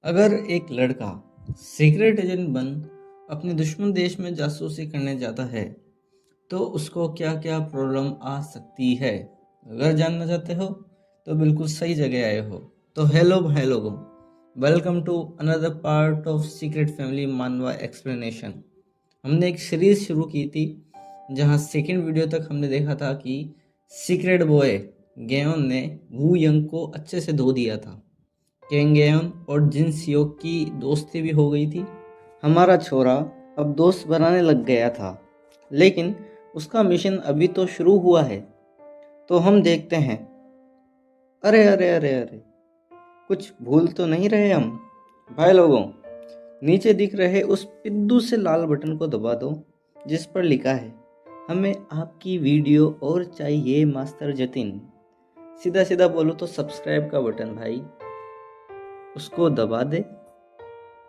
अगर एक लड़का सीक्रेट एजेंट बन अपने दुश्मन देश में जासूसी करने जाता है तो उसको क्या क्या प्रॉब्लम आ सकती है। अगर जानना चाहते हो तो बिल्कुल सही जगह आए हो। तो हेलो भाई लोगों, welcome to another part of secret family मानवा एक्सप्लेनेशन। हमने एक सीरीज शुरू की थी जहां सेकंड वीडियो तक हमने देखा था कि सीक्रेट बॉय गेयोन ने वू यंग को अच्छे से धो दिया था। केंगेयन और जिन सियोक की दोस्ती भी हो गई थी। हमारा छोरा अब दोस्त बनाने लग गया था, लेकिन उसका मिशन अभी तो शुरू हुआ है। तो हम देखते हैं। अरे अरे अरे अरे, कुछ भूल तो नहीं रहे हम? भाई लोगों, नीचे दिख रहे उस पिद्दू से लाल बटन को दबा दो जिस पर लिखा है हमें आपकी वीडियो और चाहिए मास्टर जतिन। सीधा सीधा बोलो तो सब्सक्राइब का बटन भाई, उसको दबा दे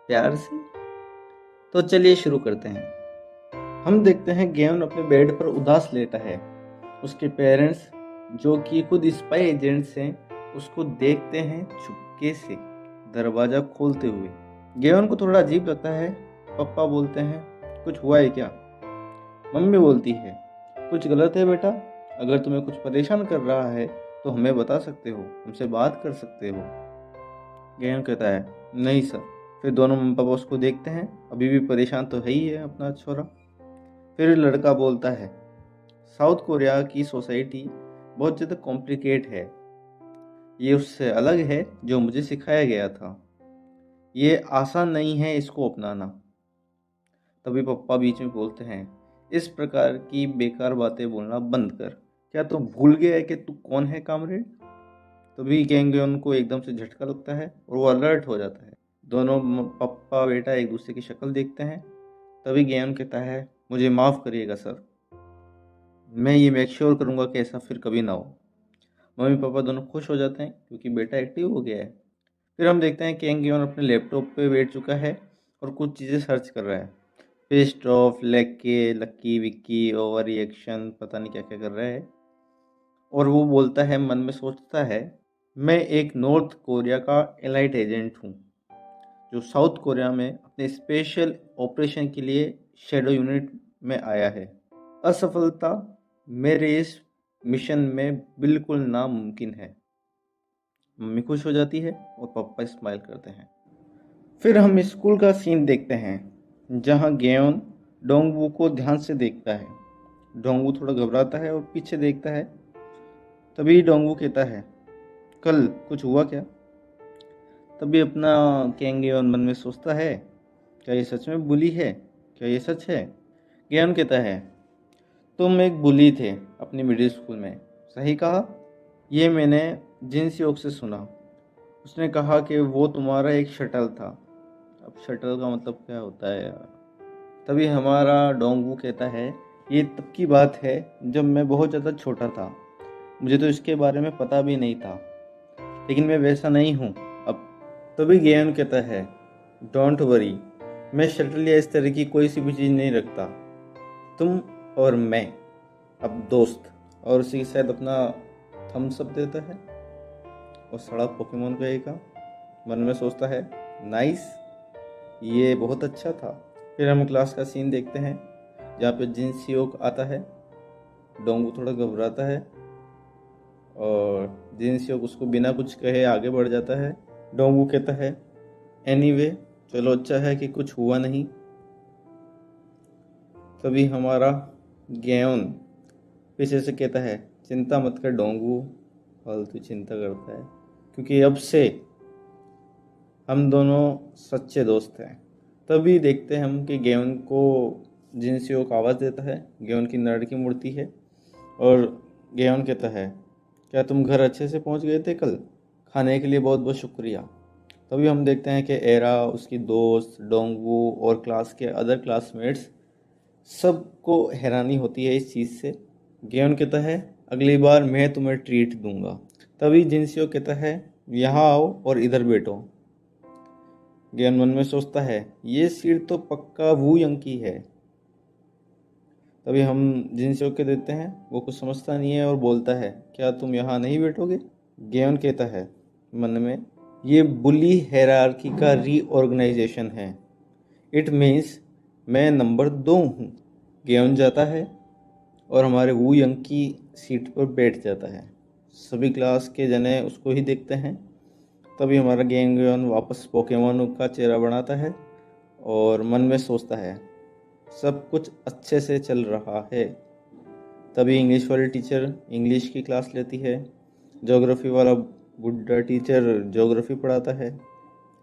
प्यार से। तो चलिए शुरू करते हैं। हम देखते हैं गेवन अपने बेड पर उदास लेटा है। उसके पेरेंट्स, जो कि खुद स्पाई एजेंट्स हैं, उसको देखते हैं चुपके से दरवाजा खोलते हुए। गेवन को थोड़ा अजीब लगता है। पापा बोलते हैं, कुछ हुआ है क्या? मम्मी बोलती है, कुछ गलत है बेटा? अगर तुम्हें कुछ परेशान कर रहा है तो हमें बता सकते हो, हमसे बात कर सकते हो। गेवन कहता है, नहीं सर। फिर दोनों मम्मी पापा उसको देखते हैं। अभी भी परेशान तो है ही है अपना छोरा। फिर लड़का बोलता है, साउथ कोरिया की सोसाइटी बहुत ज़्यादा कॉम्प्लिकेट है। ये उससे अलग है जो मुझे सिखाया गया था। ये आसान नहीं है इसको अपनाना। तभी पप्पा बीच में बोलते हैं, इस प्रकार की बेकार बातें बोलना बंद कर। क्या तू भूल गया है कि तू कौन है कामरेड? तभी गेंगेन को एकदम से झटका लगता है और वो अलर्ट हो जाता है। दोनों पप्पा बेटा एक दूसरे की शक्ल देखते हैं। तभी गेंगेन कहता है, मुझे माफ़ करिएगा सर, मैं ये मेक श्योर करूँगा कि ऐसा फिर कभी ना हो। मम्मी पापा दोनों खुश हो जाते हैं क्योंकि बेटा एक्टिव हो गया है। फिर हम देखते हैं कि एंगियोन अपने लैपटॉप पे बैठ चुका है और कुछ चीज़ें सर्च कर रहा है। पेस्ट ऑफ, लेके, लक्की विक्की, ओवर रिएक्शन, पता नहीं क्या क्या कर रहा है। और वो बोलता है, मन में सोचता है, मैं एक नॉर्थ कोरिया का एलाइट एजेंट हूँ जो साउथ कोरिया में अपने स्पेशल ऑपरेशन के लिए शेडो यूनिट में आया है। असफलता मेरे इस मिशन में बिल्कुल नामुमकिन है। मम्मी खुश हो जाती है और पापा स्माइल करते हैं। फिर हम स्कूल का सीन देखते हैं जहाँ गेयोन डोंगवू को ध्यान से देखता है। डोंगवू थोड़ा घबराता है और पीछे देखता है। तभी डोंगवू कहता है, कल कुछ हुआ क्या? तभी अपना गेयोन मन में सोचता है, क्या ये सच में बुली है? क्या ये सच है? गेयोन कहता है, तुम एक बुली थे अपनी मिडिल स्कूल में। सही कहा। ये मैंने जिन सियोक से सुना। उसने कहा कि वो तुम्हारा एक शटल था। अब शटल का मतलब क्या होता है यार? तभी हमारा डोंगू कहता है, ये तब की बात है जब मैं बहुत ज़्यादा छोटा था। मुझे तो इसके बारे में पता भी नहीं था, लेकिन मैं वैसा नहीं हूँ अब। तभी गेयन कहता है, डोंट वरी, मैं शटल या इस तरह की कोई सी भी चीज़ नहीं रखता। तुम और मैं अब दोस्त। और उसी के साथ अपना थम्स अप देता है और सड़ा पोकेमोन कहेगा। मन में सोचता है, नाइस, ये बहुत अच्छा था। फिर हम क्लास का सीन देखते हैं जहाँ पे जिन सियोक आता है। डोंगू थोड़ा घबराता है और जिन सियोक उसको बिना कुछ कहे आगे बढ़ जाता है। डोंगू कहता है, एनीवे, चलो अच्छा है कि कुछ हुआ नहीं। तभी हमारा गेयोन पीछे से कहता है, चिंता मत कर डोंगू, फालतू चिंता करता है, क्योंकि अब से हम दोनों सच्चे दोस्त हैं। तभी देखते हैं हम कि गेवन को जिनसियो को आवाज़ देता है। गेवन की नर्ड की मूर्ति है और गेवन कहता है, क्या तुम घर अच्छे से पहुंच गए थे कल? खाने के लिए बहुत बहुत शुक्रिया। तभी हम देखते हैं कि एरा, उसकी दोस्त, डोंगवू और क्लास के अदर क्लासमेट्स सबको हैरानी होती है इस चीज़ से। गेवन कहता है, अगली बार मैं तुम्हें ट्रीट दूंगा। तभी जिनसियो कहता है, यहाँ आओ और इधर बैठो। गेन मन में सोचता है, ये सीट तो पक्का वू यंग की है। तभी हम जिनसे के देते हैं। वो कुछ समझता नहीं है और बोलता है, क्या तुम यहाँ नहीं बैठोगे? गेन कहता है मन में, ये बुली हायरार्की का रीऑर्गेनाइजेशन है। इट मीन्स मैं नंबर 2 हूँ। गेयोन जाता है और हमारे वू यंग की सीट पर बैठ जाता है। सभी क्लास के जने उसको ही देखते हैं। तभी हमारा गेयोन वापस पोकेमोन का चेहरा बनाता है और मन में सोचता है सब कुछ अच्छे से चल रहा है। तभी इंग्लिश वाली टीचर इंग्लिश की क्लास लेती है। ज्योग्राफी वाला बुड्ढा टीचर ज्योग्राफी पढ़ाता है।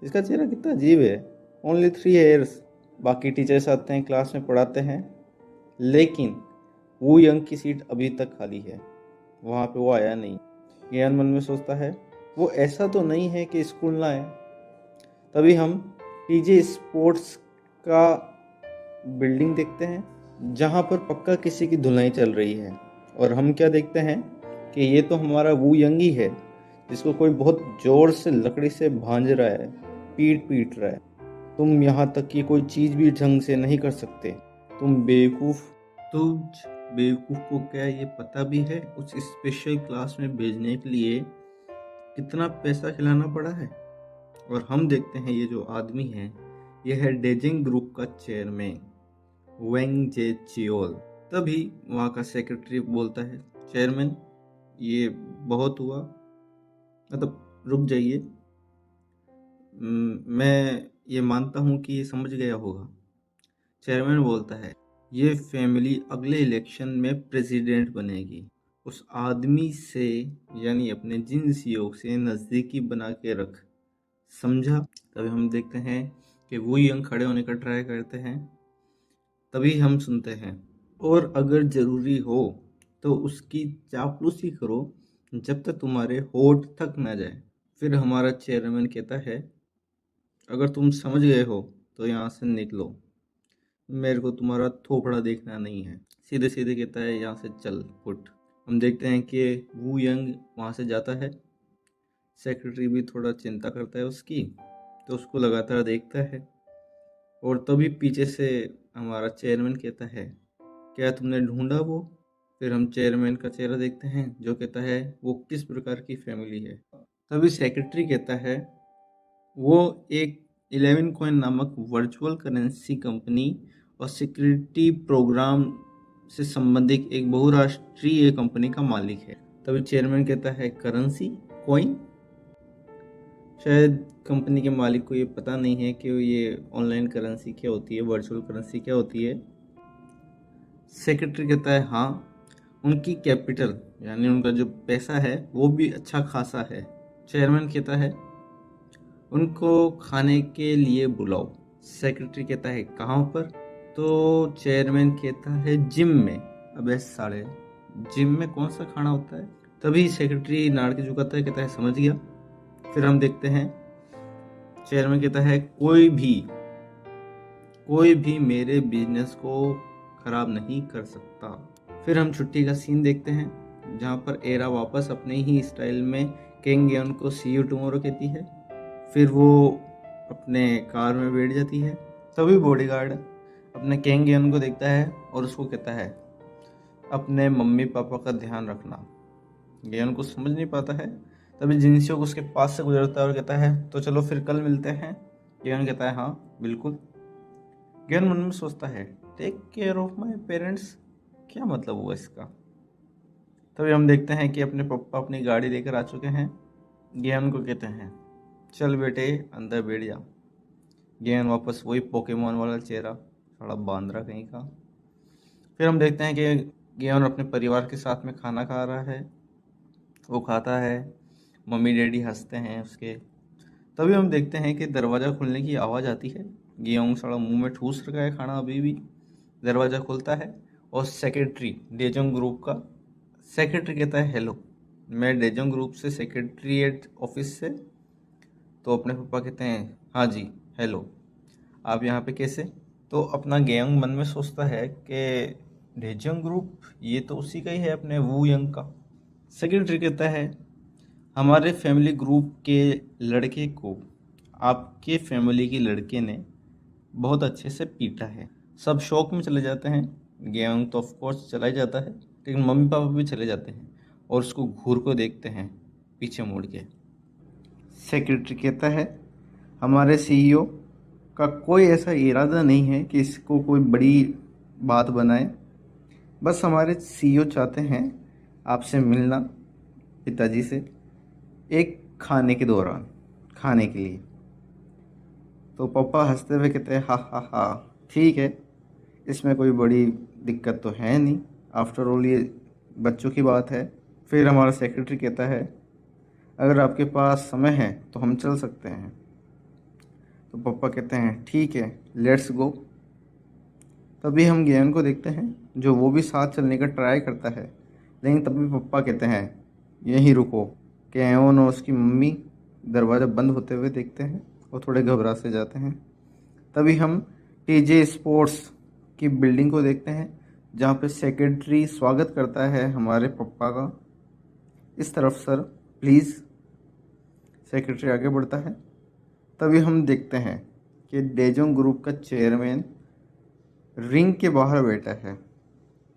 इसका चेहरा कितना अजीब है। Only 3 years. बाकी टीचर्स आते हैं, क्लास में पढ़ाते हैं, लेकिन वो यंग की सीट अभी तक खाली है। वहाँ पे वो आया नहीं। ज्ञान मन में सोचता है वो ऐसा तो नहीं है कि स्कूल ना आए। तभी हम टीजे स्पोर्ट्स का बिल्डिंग देखते हैं जहाँ पर पक्का किसी की धुलाई चल रही है। और हम क्या देखते हैं कि ये तो हमारा वो यंग ही है जिसको कोई बहुत जोर से लकड़ी से भांज रहा है, पीट रहा है। तुम यहाँ तक कि कोई चीज़ भी ढंग से नहीं कर सकते, तुम बेवकूफ़। तो बेवकूफ़ को क्या ये पता भी है उस स्पेशल क्लास में भेजने के लिए कितना पैसा खिलाना पड़ा है? और हम देखते हैं ये जो आदमी है ये है डेजिंग ग्रुप का चेयरमैन वेंग जे चियोल। तभी वहाँ का सेक्रेटरी बोलता है चेयरमैन ये बहुत हुआ, मतलब रुक जाइए, मैं ये मानता हूँ कि ये समझ गया होगा। चेयरमैन बोलता है ये फैमिली अगले इलेक्शन में प्रेसिडेंट बनेगी। उस आदमी से यानी अपने जिन्स योग से नज़दीकी बना के रख, समझा? तभी हम देखते हैं कि वो यंग खड़े होने का ट्राई करते हैं। तभी हम सुनते हैं और अगर ज़रूरी हो तो उसकी चापलूसी करो जब तक तुम्हारे होठ तक ना जाए। फिर हमारा चेयरमैन कहता है अगर तुम समझ गए हो तो यहाँ से निकलो, मेरे को तुम्हारा थोपड़ा देखना नहीं है। सीधे सीधे कहता है यहाँ से चल फुट। हम देखते हैं कि वू यंग वहाँ से जाता है। सेक्रेटरी भी थोड़ा चिंता करता है उसकी, तो उसको लगातार देखता है। और तभी पीछे से हमारा चेयरमैन कहता है क्या तुमने ढूंढा वो? फिर हम चेयरमैन का चेहरा देखते हैं जो कहता है वो किस प्रकार की फैमिली है। तभी सेक्रेटरी कहता है वो एक 11 कॉइन नामक वर्चुअल करेंसी कंपनी और सिक्योरिटी प्रोग्राम से संबंधित एक बहुराष्ट्रीय कंपनी का मालिक है। तभी चेयरमैन कहता है करेंसी कॉइन? शायद कंपनी के मालिक को ये पता नहीं है कि ये ऑनलाइन करेंसी क्या होती है, वर्चुअल करेंसी क्या होती है। सेक्रेटरी कहता है हाँ, उनकी कैपिटल यानी उनका जो पैसा है वो भी अच्छा खासा है। चेयरमैन कहता है उनको खाने के लिए बुलाओ। सेक्रेटरी कहता है कहाँ पर? तो चेयरमैन कहता है जिम में। अबे साले, जिम में कौन सा खाना होता है? तभी सेक्रेटरी नाड़ के झुकाता है, कहता है समझ गया। फिर हम देखते हैं चेयरमैन कहता है कोई भी मेरे बिजनेस को खराब नहीं कर सकता। फिर हम छुट्टी का सीन देखते हैं जहाँ पर एरा वापस अपने ही स्टाइल में किंग गेन को सी यू टुमारो कहती है। फिर वो अपने कार में बैठ जाती है। तभी बॉडीगार्ड अपने किंग गेन को देखता है और उसको कहता है अपने मम्मी पापा का ध्यान रखना। गेन को समझ नहीं पाता है। तभी जिनसियो उसके पास से गुजरता है और कहता है तो चलो फिर कल मिलते हैं। गेन कहता है हाँ बिल्कुल। गेन मन में सोचता है take care of my parents, क्या मतलब हुआ इसका? तभी हम देखते हैं कि अपने पापा अपनी गाड़ी लेकर आ चुके हैं। गेन को कहते हैं चल बेटे अंदर बैठ जा। गेन वापस वही पोकेमोन वाला चेहरा, थोड़ा बांद्रा कहीं का। फिर हम देखते हैं कि गेन अपने परिवार के साथ में खाना खा रहा है। वो खाता है, मम्मी डैडी हंसते हैं उसके। तभी हम देखते हैं कि दरवाज़ा खुलने की आवाज़ आती है। गेहूँ साड़ा मुंह में ठूस रखा है खाना अभी भी। दरवाज़ा खुलता है और सेक्रेटरी डेजोंग ग्रुप का सेक्रेटरी कहता है हेलो, मैं डेजोंग ग्रुप से सेक्रेटरीट ऑफिस से। तो अपने पापा कहते हैं हाँ जी हेलो, आप यहाँ पे कैसे? तो अपना गेयंग मन में सोचता है कि डेजोंग ग्रुप ये तो उसी का ही है, अपने वू यंग का। सेक्रेटरी कहता है हमारे फैमिली ग्रुप के लड़के को आपके फैमिली के लड़के ने बहुत अच्छे से पीटा है। सब शौक में चले जाते हैं। गेहूँ तो ऑफ कोर्स चला ही जाता है, लेकिन मम्मी पापा भी चले जाते हैं और उसको घूर को देखते हैं पीछे मुड़ के। सेक्रेटरी कहता है, हमारे सीईओ का कोई ऐसा इरादा नहीं है कि इसको कोई बड़ी बात बनाए। बस हमारे सीईओ चाहते हैं आपसे मिलना, पिताजी से, एक खाने के दौरान, खाने के लिए। तो पापा हंसते हुए कहते हैं, हा हा हा, ठीक है, इसमें कोई बड़ी दिक्कत तो है नहीं, आफ्टर ऑल ये बच्चों की बात है। फिर हमारा सेक्रेटरी कहता है, अगर आपके पास समय है तो हम चल सकते हैं। तो पापा कहते हैं, ठीक है, लेट्स गो। तभी हम गेयन को देखते हैं, जो वो भी साथ चलने का ट्राई करता है, लेकिन तभी पापा कहते हैं, यहीं रुको। केयोन और उसकी मम्मी दरवाज़ा बंद होते हुए देखते हैं और थोड़े घबरा से जाते हैं। तभी हम टीजे स्पोर्ट्स की बिल्डिंग को देखते हैं, जहाँ पे सेक्रेटरी स्वागत करता है हमारे पापा का। इस तरफ सर प्लीज़। सेक्रेटरी आगे बढ़ता है। तभी हम देखते हैं कि डेजोंग ग्रुप का चेयरमैन रिंग के बाहर बैठा है।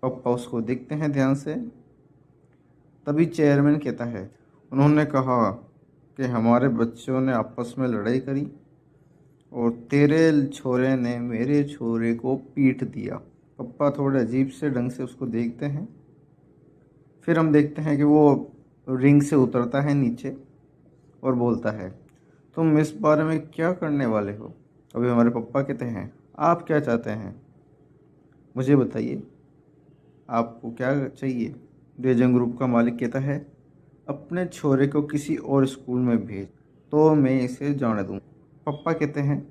पापा उसको देखते हैं ध्यान से। तभी चेयरमैन कहता है, उन्होंने कहा कि हमारे बच्चों ने आपस में लड़ाई करी और तेरे छोरे ने मेरे छोरे को पीट दिया। पापा थोड़े अजीब से ढंग से उसको देखते हैं। फिर हम देखते हैं कि वो रिंग से उतरता है नीचे और बोलता है, तुम इस बारे में क्या करने वाले हो? अभी हमारे पापा कहते हैं, आप क्या चाहते हैं, मुझे बताइए, आपको क्या चाहिए? डेजंग ग्रुप का मालिक कहता है, अपने छोरे को किसी और स्कूल में भेज तो मैं इसे जाने दूँ। पापा कहते हैं,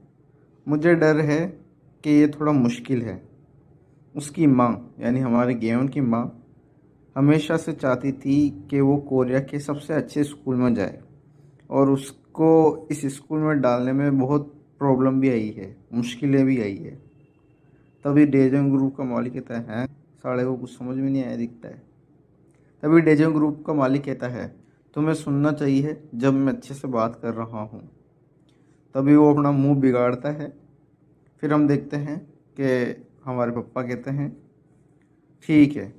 मुझे डर है कि ये थोड़ा मुश्किल है। उसकी माँ यानी हमारे गेवन की माँ हमेशा से चाहती थी कि वो कोरिया के सबसे अच्छे स्कूल में जाए, और उसको इस स्कूल में डालने में बहुत प्रॉब्लम भी आई है, मुश्किलें भी आई है। तभी डेजंग ग्रुप का मालिक कहता है, साले को कुछ समझ में नहीं आया दिखता है। तभी डेजंग ग्रुप का मालिक कहता है, तुम्हें सुनना चाहिए जब मैं अच्छे से बात कर रहा हूँ। तभी वो अपना मुंह बिगाड़ता है। फिर हम देखते हैं कि हमारे पापा कहते हैं, ठीक है,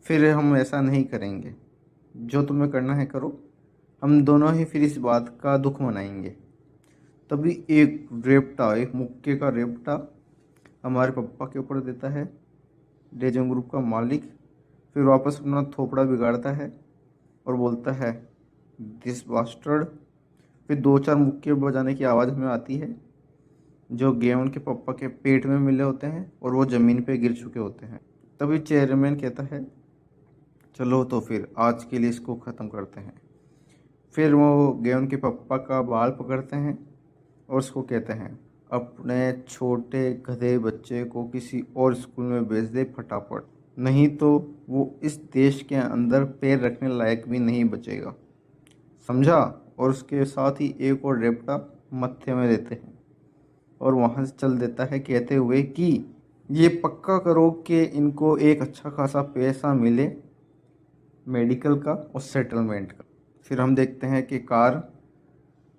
फिर हम ऐसा नहीं करेंगे, जो तुम्हें करना है करो, हम दोनों ही फिर इस बात का दुख मनाएंगे। तभी एक रेपटा, एक मुक्के का रेपटा हमारे पापा के ऊपर देता है डेजंग ग्रुप का मालिक। फिर वापस अपना थोपड़ा बिगाड़ता है और बोलता है, दिस बास्टर्ड। फिर दो चार मुक्के बजाने की आवाज़ हमें आती है, जो गेवन के पापा के पेट में मिले होते हैं और वो ज़मीन पे गिर चुके होते हैं। तभी चेयरमैन कहता है, चलो तो फिर आज के लिए इसको ख़त्म करते हैं। फिर वो गेवन के पापा का बाल पकड़ते हैं और उसको कहते हैं, अपने छोटे गधे बच्चे को किसी और स्कूल में भेज दे फटाफट, नहीं तो वो इस देश के अंदर पैर रखने लायक भी नहीं बचेगा, समझा? और उसके साथ ही एक और रेपटा मत्थे में देते हैं और वहाँ से चल देता है, कहते हुए कि ये पक्का करो कि इनको एक अच्छा खासा पैसा मिले मेडिकल का और सेटलमेंट का। फिर हम देखते हैं कि कार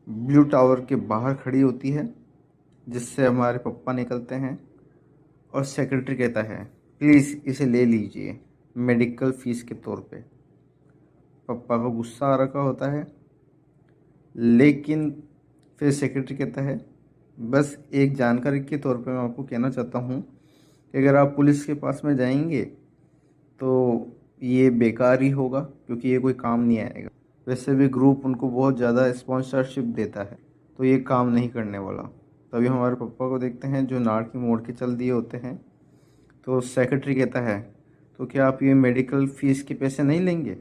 ब्लू टावर के बाहर खड़ी होती है, जिससे हमारे पापा निकलते हैं और सेक्रेटरी कहता है, प्लीज़ इसे ले लीजिए मेडिकल फ़ीस के तौर पे। पापा को गुस्सा आ रखा होता है, लेकिन फिर सेक्रेटरी कहता है, बस एक जानकारी के तौर पे मैं आपको कहना चाहता हूँ कि अगर आप पुलिस के पास में जाएंगे तो ये बेकार ही होगा, क्योंकि ये कोई काम नहीं आएगा। वैसे भी ग्रुप उनको बहुत ज़्यादा स्पॉन्सरशिप देता है, तो ये काम नहीं करने वाला। तभी हमारे पापा को देखते हैं, जो नाड़ की मोड़ के चल दिए होते हैं। तो सेक्रेटरी कहता है, तो क्या आप ये मेडिकल फ़ीस के पैसे नहीं लेंगे?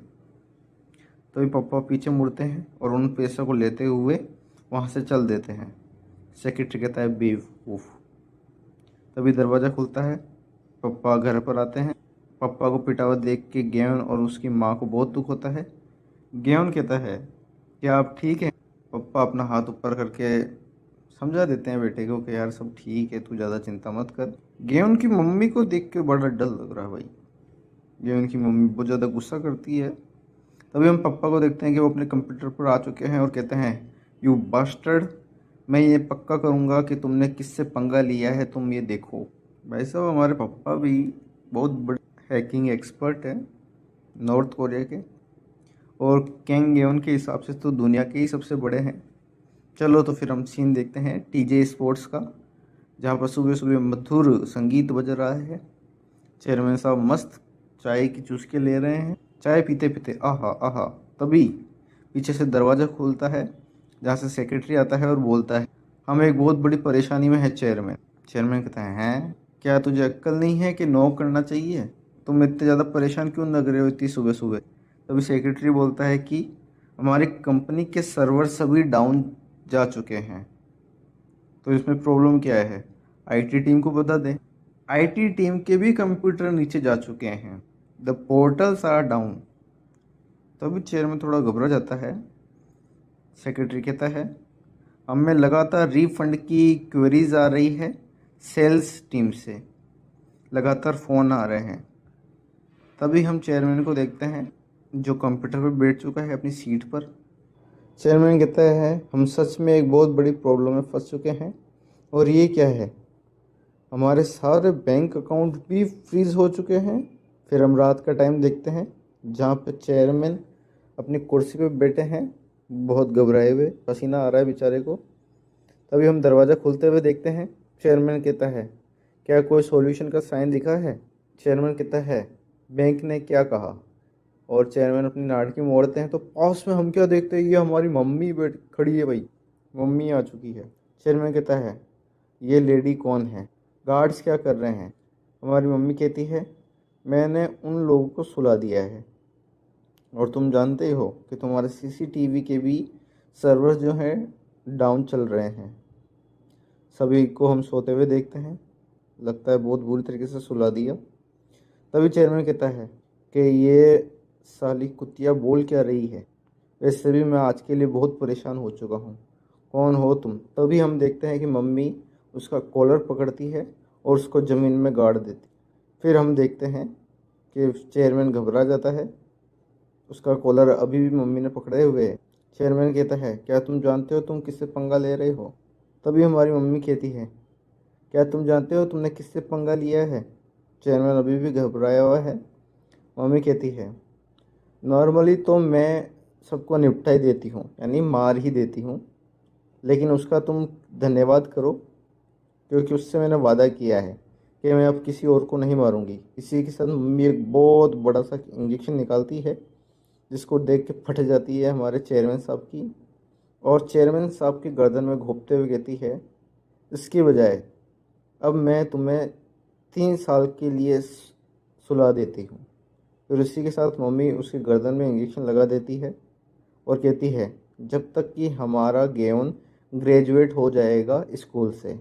तभी पापा पीछे मुड़ते हैं और उन पैसों को लेते हुए वहाँ से चल देते हैं। सेक्रेटरी कहता है, बेवकूफ़। तभी दरवाज़ा खुलता है, पापा घर पर आते हैं। पापा को पिटा हुआ देख के गेवन और उसकी माँ को बहुत दुख होता है। गेवन कहता है, क्या आप ठीक हैं? पापा अपना हाथ ऊपर करके समझा देते हैं बेटे को कि यार सब ठीक है, तू ज़्यादा चिंता मत कर। गेवन की मम्मी को देख के बड़ा डर लग रहा है भाई। गेवन की मम्मी बहुत ज़्यादा गुस्सा करती है। तभी हम पापा को देखते हैं कि वो अपने कंप्यूटर पर आ चुके हैं और कहते हैं, यू बास्टर्ड, मैं ये पक्का करूँगा कि तुमने किससे पंगा लिया है, तुम ये देखो। भाई साहब, हमारे पापा भी बहुत बड़े हैकिंग एक्सपर्ट हैं नॉर्थ कोरिया के, और कैंग गेवन के हिसाब से तो दुनिया के ही सबसे बड़े हैं। चलो तो फिर हम सीन देखते हैं टीजे स्पोर्ट्स का, जहाँ पर सुबह सुबह मधुर संगीत बज रहा है। चेयरमैन साहब मस्त चाय की चुस्की ले रहे हैं। चाय पीते पीते आहा आहा, तभी पीछे से दरवाज़ा खुलता है, जहाँ से सेक्रेटरी आता है और बोलता है, हम एक बहुत बड़ी परेशानी में है चेयरमैन। चेयरमैन कहता है, हैं क्या तुझे अक्ल नहीं है कि नॉक करना चाहिए? तुम इतने ज़्यादा परेशान क्यों लग रहे हो इतनी सुबह सुबह? तभी सेक्रेटरी बोलता है कि हमारी कंपनी के सर्वर सभी डाउन जा चुके हैं। तो इसमें प्रॉब्लम क्या है, आईटी टीम को बता दें। आईटी टीम के भी कंप्यूटर नीचे जा चुके हैं। The portals are down. तभी चेयरमैन थोड़ा घबरा जाता है। सेक्रेटरी कहता है, हमें लगातार रिफंड की क्वेरीज आ रही है सेल्स टीम से, लगातार फ़ोन आ रहे हैं। तभी हम चेयरमैन को देखते हैं जो कंप्यूटर पर बैठ चुका है अपनी सीट पर। चेयरमैन कहता है, हम सच में एक बहुत बड़ी प्रॉब्लम में फंस चुके हैं। और ये क्या है, हमारे सारे बैंक अकाउंट भी फ्रीज हो चुके हैं। फिर हम रात का टाइम देखते हैं, जहाँ पे चेयरमैन अपनी कुर्सी पे बैठे हैं, बहुत घबराए हुए, पसीना आ रहा है बेचारे को। तभी हम दरवाज़ा खुलते हुए देखते हैं। चेयरमैन कहता है, क्या कोई सॉल्यूशन का साइन दिखा है? चेयरमैन कहता है, बैंक ने क्या कहा? और चेयरमैन अपनी नाटकी मोड़ते हैं, तो पास में हम क्या देखते हैं, ये हमारी मम्मी बैठ खड़ी है भाई, मम्मी आ चुकी है। चेयरमैन कहता है, ये लेडी कौन है? गार्ड्स क्या कर रहे हैं? हमारी मम्मी कहती है, मैंने उन लोगों को सुला दिया है, और तुम जानते हो कि तुम्हारे सीसीटीवी के भी सर्वर जो हैं डाउन चल रहे हैं। सभी को हम सोते हुए देखते हैं, लगता है बहुत बुरी तरीके से सुला दिया। तभी चेयरमैन कहता है कि ये साली कुतिया बोल क्या रही है? वैसे भी मैं आज के लिए बहुत परेशान हो चुका हूँ, कौन हो तुम? तभी हम देखते हैं कि मम्मी उसका कॉलर पकड़ती है और उसको ज़मीन में गाड़ देती। फिर हम देखते हैं कि चेयरमैन घबरा जाता है, उसका कॉलर अभी भी मम्मी ने पकड़े हुए है। चेयरमैन कहता है, क्या तुम जानते हो तुम किससे पंगा ले रहे हो? तभी हमारी मम्मी कहती है, क्या तुम जानते हो तुमने किससे पंगा लिया है? चेयरमैन अभी भी घबराया हुआ है। मम्मी कहती है, नॉर्मली तो मैं सबको निपटा ही देती हूँ, यानी मार ही देती हूँ, लेकिन उसका तुम धन्यवाद करो, क्योंकि उससे मैंने वादा किया है कि मैं अब किसी और को नहीं मारूंगी। इसी के साथ मम्मी एक बहुत बड़ा सा इंजेक्शन निकालती है, जिसको देख के फट जाती है हमारे चेयरमैन साहब की, और चेयरमैन साहब की गर्दन में घोंपते हुए कहती है, इसके बजाय अब मैं तुम्हें 3 साल के लिए सुला देती हूँ। फिर उसी के साथ मम्मी उसकी गर्दन में इंजेक्शन लगा देती है और कहती है, जब तक कि हमारा गेवन ग्रेजुएट हो जाएगा स्कूल से।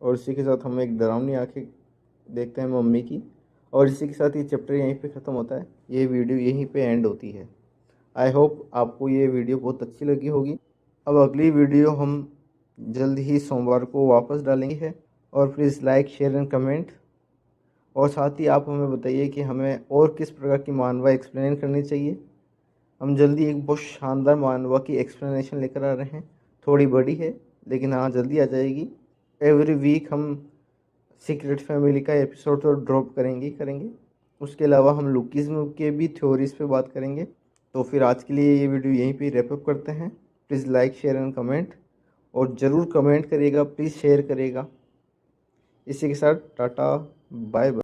और इसी के साथ हम एक डरावनी आंखें देखते हैं मम्मी की। और इसी के साथ ये चैप्टर यहीं पे ख़त्म होता है, ये वीडियो यहीं पे एंड होती है। आई होप आपको ये वीडियो बहुत अच्छी लगी होगी। अब अगली वीडियो हम जल्द ही सोमवार को वापस डालेंगे है। और please like share and comment, और साथ ही आप हमें बताइए कि हमें और किस प्रकार की मानवा एक्सप्लेन करनी चाहिए। हम जल्दी एक बहुत शानदार मानवा की एक्सप्लेनेशन लेकर आ रहे हैं, थोड़ी बड़ी है लेकिन हाँ जल्दी आ जाएगी। एवरी वीक हम सीक्रेट फैमिली का एपिसोड तो ड्रॉप करेंगे। उसके अलावा हम लुकिज्म के भी थ्योरीज पे बात करेंगे। तो फिर आज के लिए ये वीडियो यहीं पे रैप अप करते हैं। Please like share and comment, और ज़रूर कमेंट करिएगा, प्लीज़ शेयर करिएगा। इसी के साथ टाटा बाय बाय।